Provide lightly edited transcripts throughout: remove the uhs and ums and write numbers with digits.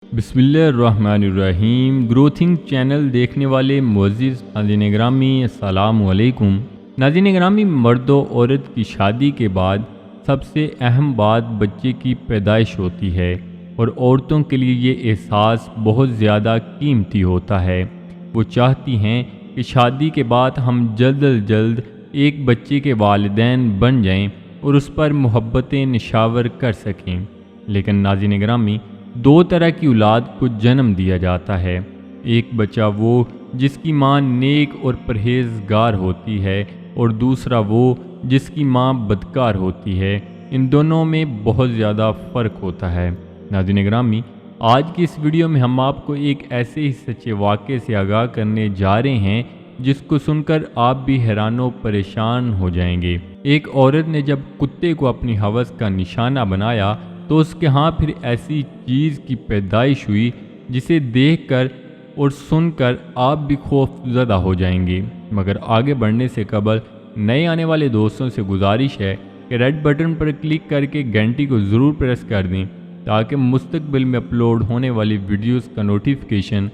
بسم اللہ الرحمن الرحیم۔ گروتھنگ چینل دیکھنے والے معزز ناظرین گرامی السلام علیکم۔ ناظرین گرامی، مرد و عورت کی شادی کے بعد سب سے اہم بات بچے کی پیدائش ہوتی ہے، اور عورتوں کے لیے یہ احساس بہت زیادہ قیمتی ہوتا ہے۔ وہ چاہتی ہیں کہ شادی کے بعد ہم جلد از جلد ایک بچے کے والدین بن جائیں اور اس پر محبتیں نشاور کر سکیں۔ لیکن ناظرین گرامی، دو طرح کی اولاد کو جنم دیا جاتا ہے۔ ایک بچہ وہ جس کی ماں نیک اور پرہیزگار ہوتی ہے، اور دوسرا وہ جس کی ماں بدکار ہوتی ہے۔ ان دونوں میں بہت زیادہ فرق ہوتا ہے۔ ناظرین گرامی، آج کی اس ویڈیو میں ہم آپ کو ایک ایسے ہی سچے واقعے سے آگاہ کرنے جا رہے ہیں جس کو سن کر آپ بھی حیران و پریشان ہو جائیں گے۔ ایک عورت نے جب کتے کو اپنی ہوس کا نشانہ بنایا تو اس کے ہاں پھر ایسی چیز کی پیدائش ہوئی جسے دیکھ کر اور سن کر آپ بھی خوف زدہ ہو جائیں گے۔ مگر آگے بڑھنے سے قبل نئے آنے والے دوستوں سے گزارش ہے کہ ریڈ بٹن پر کلک کر کے گھنٹی کو ضرور پریس کر دیں تاکہ مستقبل میں اپلوڈ ہونے والی ویڈیوز کا نوٹیفیکیشن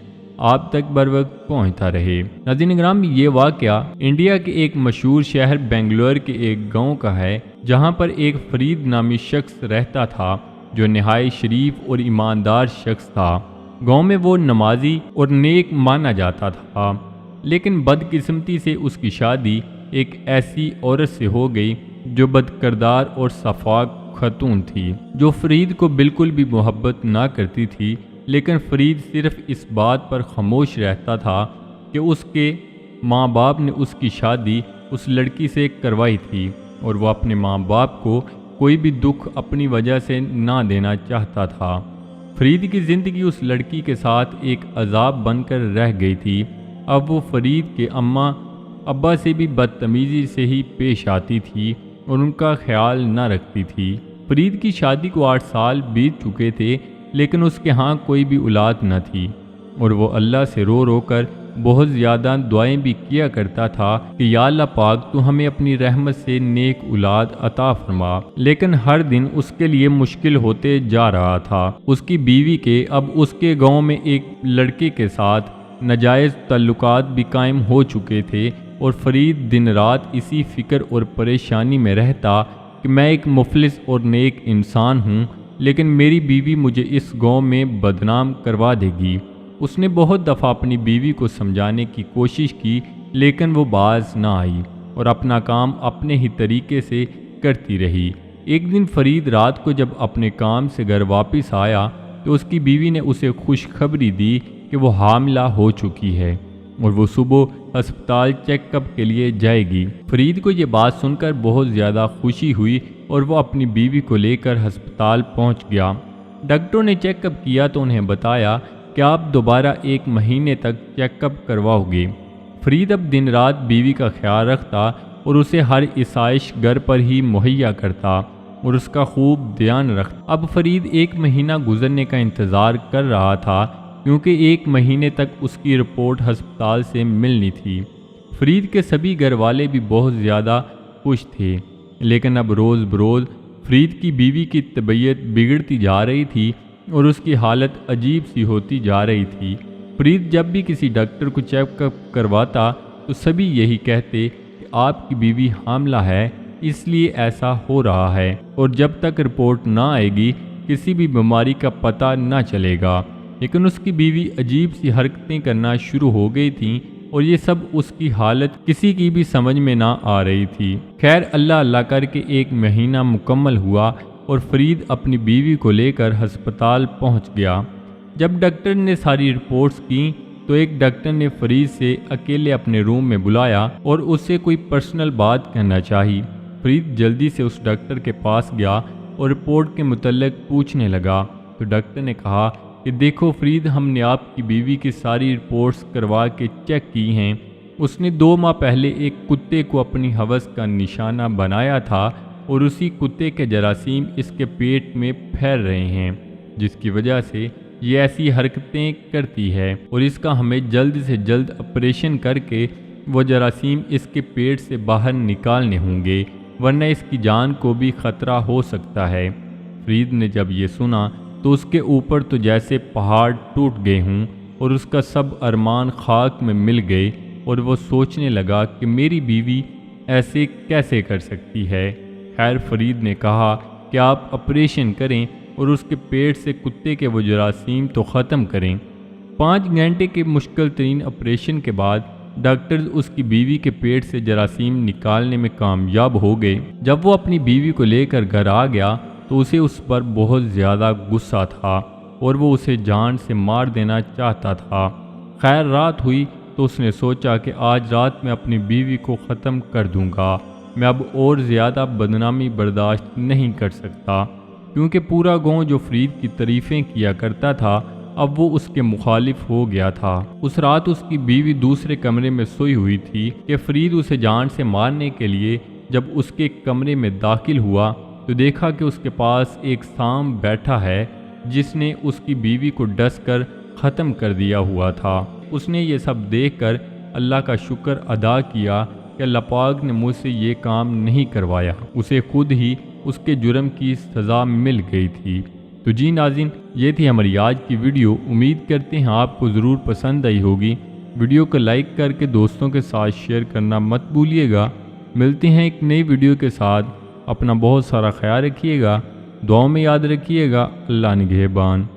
آپ تک بر وقت پہنچتا رہے۔ ناظرین گرامی، یہ واقعہ انڈیا کے ایک مشہور شہر بنگلور کے ایک گاؤں کا ہے، جہاں پر ایک فرید نامی شخص رہتا تھا جو نہایت شریف اور ایماندار شخص تھا۔ گاؤں میں وہ نمازی اور نیک مانا جاتا تھا، لیکن بدقسمتی سے اس کی شادی ایک ایسی عورت سے ہو گئی جو بد کردار اور صفاک خاتون تھی، جو فرید کو بالکل بھی محبت نہ کرتی تھی۔ لیکن فرید صرف اس بات پر خاموش رہتا تھا کہ اس کے ماں باپ نے اس کی شادی اس لڑکی سے کروائی تھی، اور وہ اپنے ماں باپ کو کوئی بھی دکھ اپنی وجہ سے نہ دینا چاہتا تھا۔ فرید کی زندگی اس لڑکی کے ساتھ ایک عذاب بن کر رہ گئی تھی۔ اب وہ فرید کے اماں ابا سے بھی بدتمیزی سے ہی پیش آتی تھی اور ان کا خیال نہ رکھتی تھی۔ فرید کی شادی کو 8 سال بیت چکے تھے، لیکن اس کے ہاں کوئی بھی اولاد نہ تھی، اور وہ اللہ سے رو رو کر بہت زیادہ دعائیں بھی کیا کرتا تھا کہ یا اللہ پاک، تو ہمیں اپنی رحمت سے نیک اولاد عطا فرما۔ لیکن ہر دن اس کے لیے مشکل ہوتے جا رہا تھا۔ اس کی بیوی کے اب اس کے گاؤں میں ایک لڑکے کے ساتھ ناجائز تعلقات بھی قائم ہو چکے تھے، اور فرید دن رات اسی فکر اور پریشانی میں رہتا کہ میں ایک مفلس اور نیک انسان ہوں، لیکن میری بیوی مجھے اس گاؤں میں بدنام کروا دے گی۔ اس نے بہت دفعہ اپنی بیوی کو سمجھانے کی کوشش کی، لیکن وہ باز نہ آئی اور اپنا کام اپنے ہی طریقے سے کرتی رہی۔ ایک دن فرید رات کو جب اپنے کام سے گھر واپس آیا تو اس کی بیوی نے اسے خوشخبری دی کہ وہ حاملہ ہو چکی ہے، اور وہ صبح ہسپتال چیک اپ کے لیے جائے گی۔ فرید کو یہ بات سن کر بہت زیادہ خوشی ہوئی اور وہ اپنی بیوی کو لے کر ہسپتال پہنچ گیا۔ ڈاکٹروں نے چیک اپ کیا تو انہیں بتایا کہ آپ دوبارہ 1 مہینے تک چیک اپ کرواؤ گے۔ فرید اب دن رات بیوی کا خیال رکھتا اور اسے ہر آسائش گھر پر ہی مہیا کرتا اور اس کا خوب دھیان رکھتا۔ اب فرید 1 مہینہ گزرنے کا انتظار کر رہا تھا، کیونکہ 1 مہینے تک اس کی رپورٹ ہسپتال سے ملنی تھی۔ فرید کے سبھی گھر والے بھی بہت زیادہ خوش تھے، لیکن اب روز بروز فرید کی بیوی کی طبیعت بگڑتی جا رہی تھی اور اس کی حالت عجیب سی ہوتی جا رہی تھی۔ فرید جب بھی کسی ڈاکٹر کو چیک اپ کرواتا تو سبھی یہی کہتے کہ آپ کی بیوی حاملہ ہے، اس لیے ایسا ہو رہا ہے، اور جب تک رپورٹ نہ آئے گی کسی بھی بیماری کا پتہ نہ چلے گا۔ لیکن اس کی بیوی عجیب سی حرکتیں کرنا شروع ہو گئی تھیں، اور یہ سب اس کی حالت کسی کی بھی سمجھ میں نہ آ رہی تھی۔ خیر، اللہ اللہ کر کے 1 مہینہ مکمل ہوا اور فرید اپنی بیوی کو لے کر ہسپتال پہنچ گیا۔ جب ڈاکٹر نے ساری رپورٹس کیں تو ایک ڈاکٹر نے فرید سے اکیلے اپنے روم میں بلایا اور اس سے کوئی پرسنل بات کہنا چاہی۔ فرید جلدی سے اس ڈاکٹر کے پاس گیا اور رپورٹ کے متعلق پوچھنے لگا، تو ڈاکٹر نے کہا کہ دیکھو فرید، ہم نے آپ کی بیوی کی ساری رپورٹس کروا کے چیک کی ہیں۔ اس نے 2 ماہ پہلے ایک کتے کو اپنی ہوس کا نشانہ بنایا تھا، اور اسی کتے کے جراثیم اس کے پیٹ میں پھیل رہے ہیں، جس کی وجہ سے یہ ایسی حرکتیں کرتی ہے، اور اس کا ہمیں جلد سے جلد آپریشن کر کے وہ جراثیم اس کے پیٹ سے باہر نکالنے ہوں گے، ورنہ اس کی جان کو بھی خطرہ ہو سکتا ہے۔ فرید نے جب یہ سنا تو اس کے اوپر تو جیسے پہاڑ ٹوٹ گئے ہوں اور اس کا سب ارمان خاک میں مل گئے، اور وہ سوچنے لگا کہ میری بیوی ایسے کیسے کر سکتی ہے۔ خیر فرید نے کہا کہ آپ آپریشن کریں اور اس کے پیٹ سے کتے کے وہ جراثیم تو ختم کریں۔ 5 گھنٹے کے مشکل ترین آپریشن کے بعد ڈاکٹرز اس کی بیوی کے پیٹ سے جراثیم نکالنے میں کامیاب ہو گئے۔ جب وہ اپنی بیوی کو لے کر گھر آ گیا تو اسے اس پر بہت زیادہ غصہ تھا اور وہ اسے جان سے مار دینا چاہتا تھا۔ خیر رات ہوئی تو اس نے سوچا کہ آج رات میں اپنی بیوی کو ختم کر دوں گا، میں اب اور زیادہ بدنامی برداشت نہیں کر سکتا، کیونکہ پورا گاؤں جو فرید کی تعریفیں کیا کرتا تھا اب وہ اس کے مخالف ہو گیا تھا۔ اس رات اس کی بیوی دوسرے کمرے میں سوئی ہوئی تھی کہ فرید اسے جان سے مارنے کے لیے جب اس کے کمرے میں داخل ہوا تو دیکھا کہ اس کے پاس ایک سانپ بیٹھا ہے جس نے اس کی بیوی کو ڈس کر ختم کر دیا ہوا تھا۔ اس نے یہ سب دیکھ کر اللہ کا شکر ادا کیا کہ اللہ پاک نے مجھ سے یہ کام نہیں کروایا، اسے خود ہی اس کے جرم کی سزا مل گئی تھی۔ تو جی ناظرین، یہ تھی ہماری آج کی ویڈیو، امید کرتے ہیں آپ کو ضرور پسند آئی ہوگی۔ ویڈیو کو لائک کر کے دوستوں کے ساتھ شیئر کرنا مت بھولیے گا۔ ملتے ہیں ایک نئی ویڈیو کے ساتھ، اپنا بہت سارا خیال رکھیے گا، دعاؤں میں یاد رکھیے گا۔ اللہ نگہبان۔